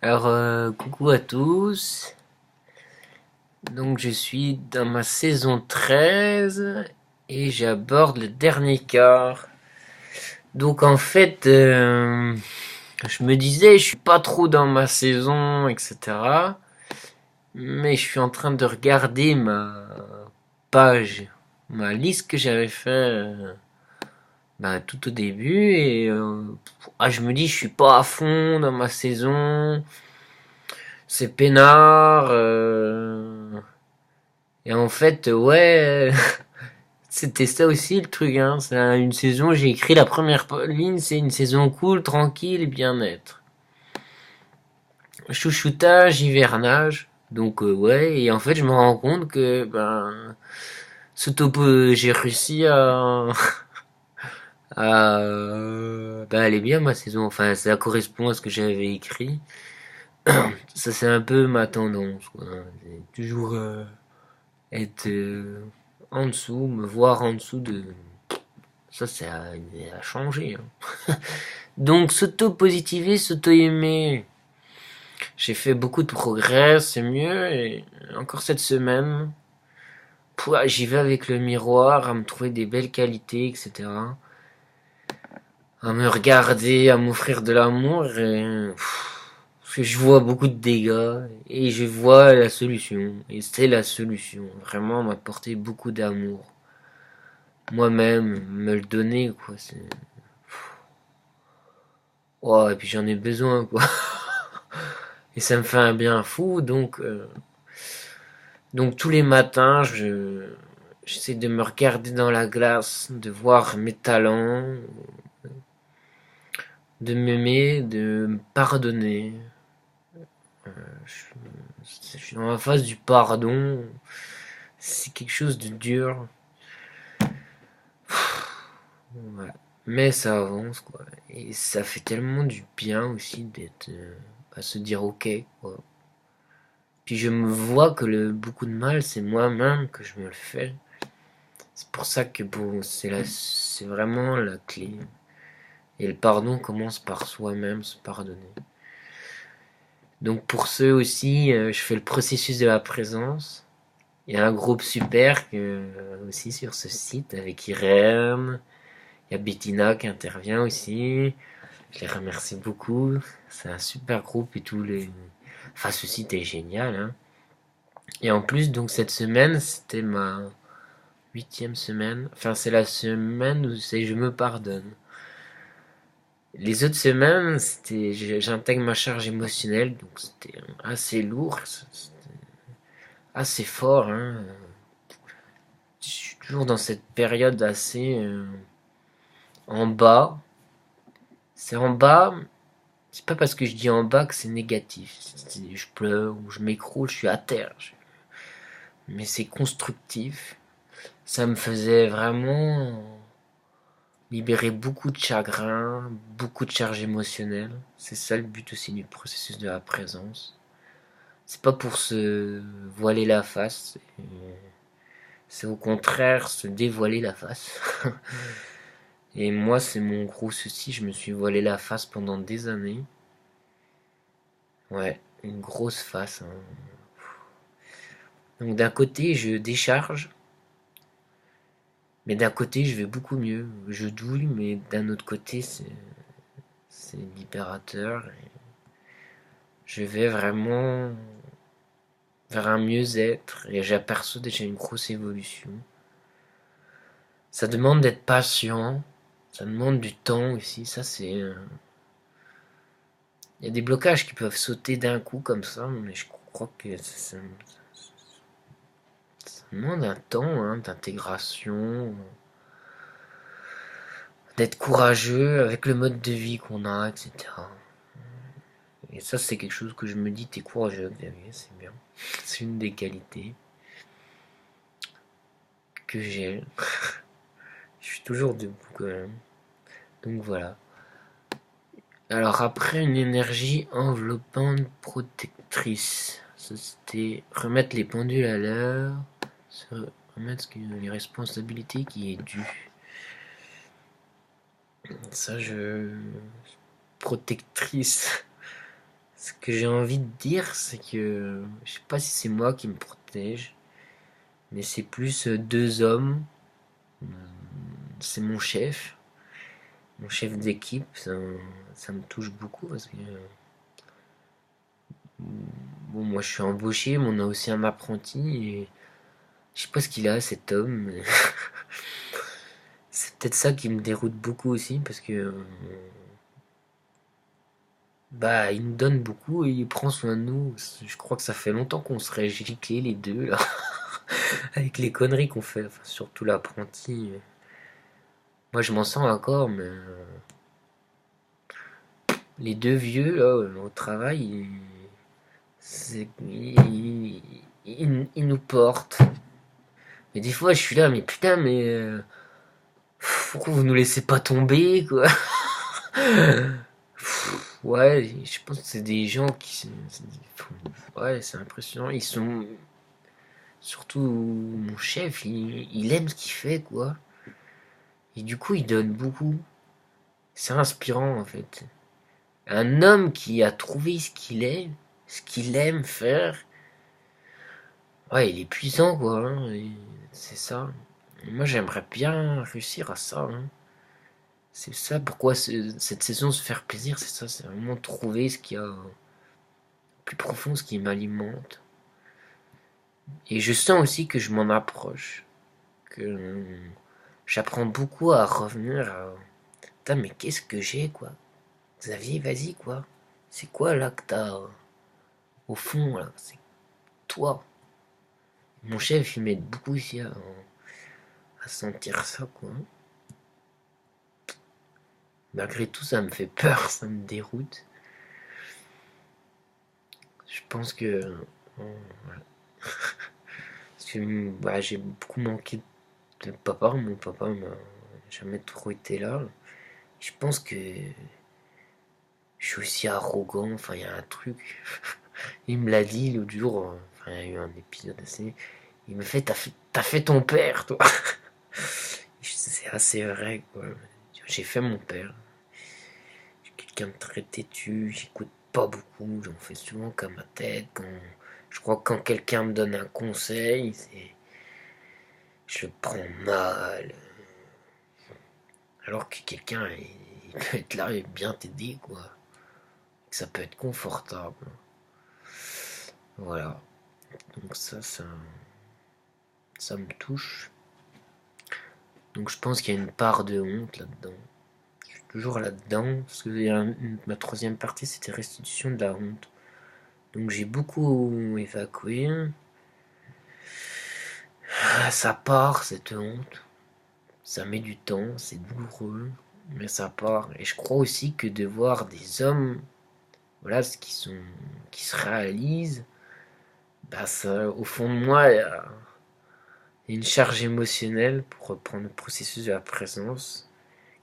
Alors, coucou à tous. Donc, je suis dans ma saison 13 et j'aborde le dernier quart. Donc, en fait, je me disais, je suis pas trop dans ma saison, etc. Mais je suis en train de regarder ma page, ma liste que j'avais fait tout au début et je me dis, je suis pas à fond dans ma saison. C'est peinard. Et en fait, ouais, c'était ça aussi le truc. Hein. C'est une saison, j'ai écrit la première ligne, c'est une saison cool, tranquille et bien-être. Chouchoutage, hivernage. Donc ouais, et en fait je me rends compte que ce topo, j'ai réussi elle est bien ma saison. Enfin, ça correspond à ce que j'avais écrit. Ça c'est un peu ma tendance. Quoi. C'est toujours être en dessous, me voir en dessous de. Ça a changé. Hein. Donc, s'auto-positiver, s'auto-aimer. J'ai fait beaucoup de progrès, c'est mieux. Et encore cette semaine, j'y vais avec le miroir, à me trouver des belles qualités, etc. À me regarder, à m'offrir de l'amour. Parce que je vois beaucoup de dégâts et je vois la solution. Et c'est la solution. Vraiment m'apporter beaucoup d'amour. Moi-même, me le donner, quoi. Oh, et puis j'en ai besoin, quoi. Et ça me fait un bien fou, donc tous les matins, j'essaie de me regarder dans la glace, de voir mes talents, de m'aimer, de me pardonner. Je suis dans la phase du pardon. C'est quelque chose de dur. Ouais. Mais ça avance, quoi. Et ça fait tellement du bien aussi d'être à se dire ok, quoi. Puis je me vois que beaucoup de mal, c'est moi-même que je me le fais. C'est pour ça que c'est vraiment la clé. Et le pardon commence par soi-même, se pardonner. Donc pour ceux aussi, je fais le processus de la présence. Il y a un groupe super aussi sur ce site avec Irène. Il y a Bettina qui intervient aussi. Je les remercie beaucoup. C'est un super groupe et tous les. Enfin, ce site est génial. Hein. Et en plus, donc cette semaine, c'était ma 8e semaine. Enfin, c'est la semaine où c'est je me pardonne. Les autres semaines, j'intègre ma charge émotionnelle, donc c'était assez lourd, c'était assez fort. Hein. Je suis toujours dans cette période assez en bas. C'est en bas, c'est pas parce que je dis en bas que c'est négatif. Je pleure ou je m'écroule, je suis à terre. Mais c'est constructif. Ça me faisait vraiment libérer beaucoup de chagrin, beaucoup de charge émotionnelle. C'est ça le but aussi du processus de la présence. C'est pas pour se voiler la face, c'est au contraire se dévoiler la face. Et moi, c'est mon gros souci, je me suis voilé la face pendant des années. Ouais, une grosse face. Hein. Donc d'un côté, je décharge, mais d'un côté, je vais beaucoup mieux. Je douille, mais d'un autre côté, c'est libérateur. Et je vais vraiment vers un mieux-être et j'aperçois déjà une grosse évolution. Ça demande d'être patient, ça demande du temps aussi, ça c'est... Il y a des blocages qui peuvent sauter d'un coup comme ça, mais je crois que ça demande un temps hein, d'intégration, d'être courageux avec le mode de vie qu'on a, etc. Et ça c'est quelque chose que je me dis, t'es courageux Xavier, c'est bien. C'est une des qualités que j'ai. Je suis toujours debout quand même. Donc voilà. Alors après une énergie enveloppante protectrice, ça c'était remettre les pendules à l'heure, remettre les responsabilités qui est due. Ça je protectrice. Ce que j'ai envie de dire, c'est que je sais pas si c'est moi qui me protège, mais c'est plus deux hommes. C'est mon chef d'équipe. Ça me touche beaucoup parce que bon, moi je suis embauché, mais on a aussi un apprenti et je sais pas ce qu'il a cet homme. Mais c'est peut-être ça qui me déroute beaucoup aussi parce que bah il nous donne beaucoup et il prend soin de nous. Je crois que ça fait longtemps qu'on serait giclés les deux là avec les conneries qu'on fait, enfin, surtout l'apprenti. Moi je m'en sens encore, mais les deux vieux là au travail, ils nous portent. Mais des fois je suis là, mais putain, mais pourquoi vous nous laissez pas tomber quoi? Ouais, je pense que c'est des gens qui. Ouais, c'est impressionnant. Ils sont. Surtout mon chef, il aime ce qu'il fait, quoi. Et du coup, il donne beaucoup. C'est inspirant, en fait. Un homme qui a trouvé ce qu'il est, ce qu'il aime faire. Ouais, il est puissant, quoi. Hein, c'est ça. Et moi, j'aimerais bien réussir à ça. Hein. C'est ça pourquoi cette saison se faire plaisir, c'est ça. C'est vraiment trouver ce qu'il y a plus profond, ce qui m'alimente. Et je sens aussi que je m'en approche, que j'apprends beaucoup à revenir à... Putain, mais qu'est-ce que j'ai, quoi? Xavier, vas-y, quoi. C'est quoi, là, que t'as au fond, là? C'est toi. Mon chef, il m'aide beaucoup ici à sentir ça, quoi. Malgré tout, ça me fait peur, ça me déroute. Je pense que... Voilà. Parce que bah, j'ai beaucoup manqué de papa. Mon papa m'a jamais trop été là. Je pense que je suis aussi arrogant, enfin il y a un truc. Il me l'a dit l'autre jour, enfin il y a eu un épisode assez. Il me fait t'as fait ton père toi. C'est assez vrai quoi. J'ai fait mon père. Je suis quelqu'un de très têtu, j'écoute pas beaucoup, j'en fais souvent qu'à ma tête. Je crois que quand quelqu'un me donne un conseil, je le prends mal. Alors que quelqu'un il peut être là et bien t'aider quoi. Ça peut être confortable. Voilà. Donc ça me touche. Donc je pense qu'il y a une part de honte là-dedans. Je suis toujours là-dedans, parce que ma troisième partie, c'était restitution de la honte. Donc j'ai beaucoup évacué. Ça part, cette honte. Ça met du temps, c'est douloureux, mais ça part. Et je crois aussi que de voir des hommes, voilà, qui se réalisent, bah ça, au fond de moi, il y a une charge émotionnelle pour reprendre le processus de la présence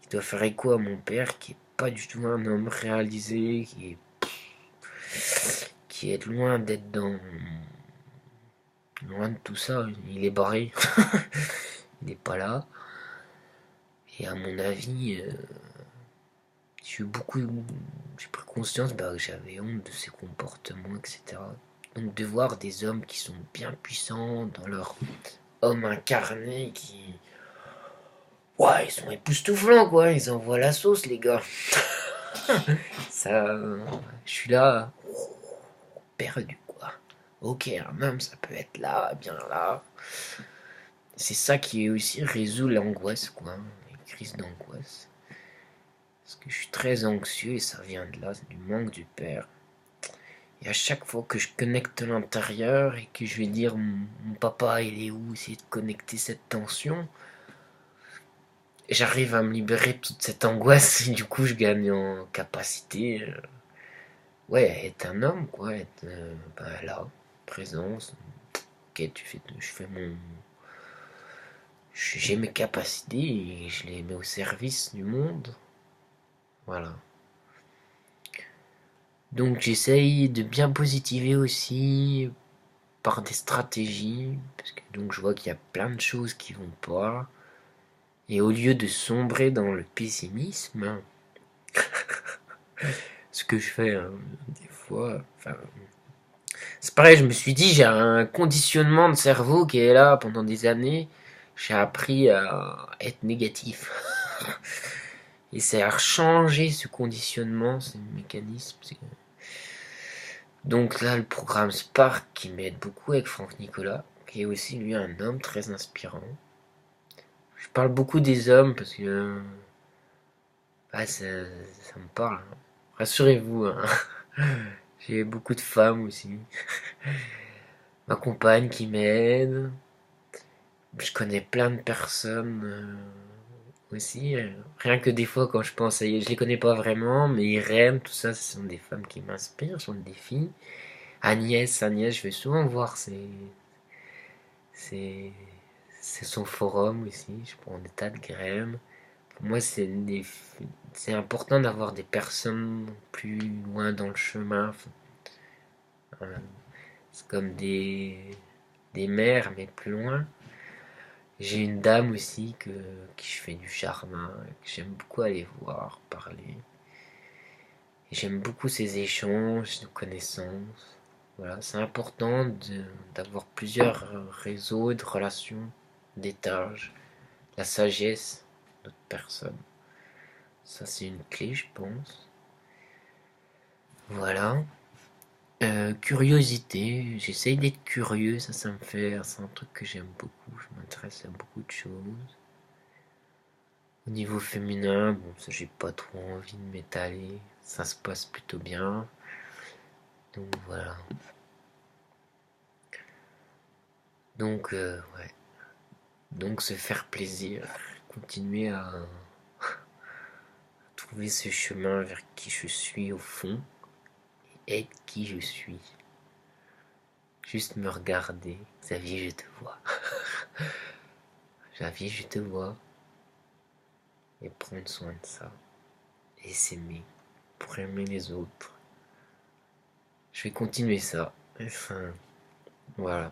qui doit faire écho à mon père qui est pas du tout un homme réalisé, qui est loin d'être loin de tout ça. Il est barré, il n'est pas là. Et à mon avis, j'ai pris conscience que j'avais honte de ses comportements, etc. Donc de voir des hommes qui sont bien puissants dans leur homme incarné qui... Ouais, ils sont époustouflants, quoi. Ils envoient la sauce, les gars. Ça... Je suis là... perdu, quoi. Ok, un homme, ça peut être là, bien là. C'est ça qui aussi résout l'angoisse, quoi. Les crises d'angoisse. Parce que je suis très anxieux et ça vient de là, c'est du manque du père. Et à chaque fois que je connecte l'intérieur et que je vais dire mon papa il est où, essayer de connecter cette tension, j'arrive à me libérer de toute cette angoisse et du coup je gagne en capacité. Ouais, être un homme quoi, être là, présence. Ok, je fais mon, j'ai mes capacités et je les mets au service du monde. Voilà. Donc j'essaye de bien positiver aussi par des stratégies, parce que donc je vois qu'il y a plein de choses qui vont pas. Et au lieu de sombrer dans le pessimisme, ce que je fais des fois. Enfin, c'est pareil, je me suis dit, j'ai un conditionnement de cerveau qui est là pendant des années. J'ai appris à être négatif. Et c'est à changer ce conditionnement, ce mécanisme. Donc là, le programme Spark qui m'aide beaucoup avec Franck Nicolas, qui est aussi lui un homme très inspirant. Je parle beaucoup des hommes parce que ça me parle. Rassurez-vous, hein. J'ai beaucoup de femmes aussi. Ma compagne qui m'aide. Je connais plein de personnes aussi. Rien que des fois quand je pense à... Je les connais pas vraiment, mais Irène, tout ça, ce sont des femmes qui m'inspirent, ce sont des filles. Agnès, je vais souvent voir ses, c'est son forum aussi. Je prends des tas de graines. Pour moi, c'est important d'avoir des personnes plus loin dans le chemin. Euh, C'est comme des mères, mais plus loin. J'ai une dame aussi qui je fais du jardin, que j'aime beaucoup aller voir, parler. Et j'aime beaucoup ces échanges de connaissances. Voilà, c'est important d'avoir plusieurs réseaux de relations, d'étages, la sagesse d'autres personnes. Ça, c'est une clé, je pense. Voilà. Curiosité, j'essaye d'être curieux, ça me fait, c'est un truc que j'aime beaucoup, je m'intéresse à beaucoup de choses. Au niveau féminin, bon, ça j'ai pas trop envie de m'étaler, ça se passe plutôt bien. Donc voilà. Donc ouais. Donc se faire plaisir, continuer à trouver ce chemin vers qui je suis au fond et être qui je suis. Juste me regarder, Xavier, je te vois. Xavier, je te vois. Et prendre soin de ça. Et s'aimer pour aimer les autres. Je vais continuer ça. Enfin, voilà.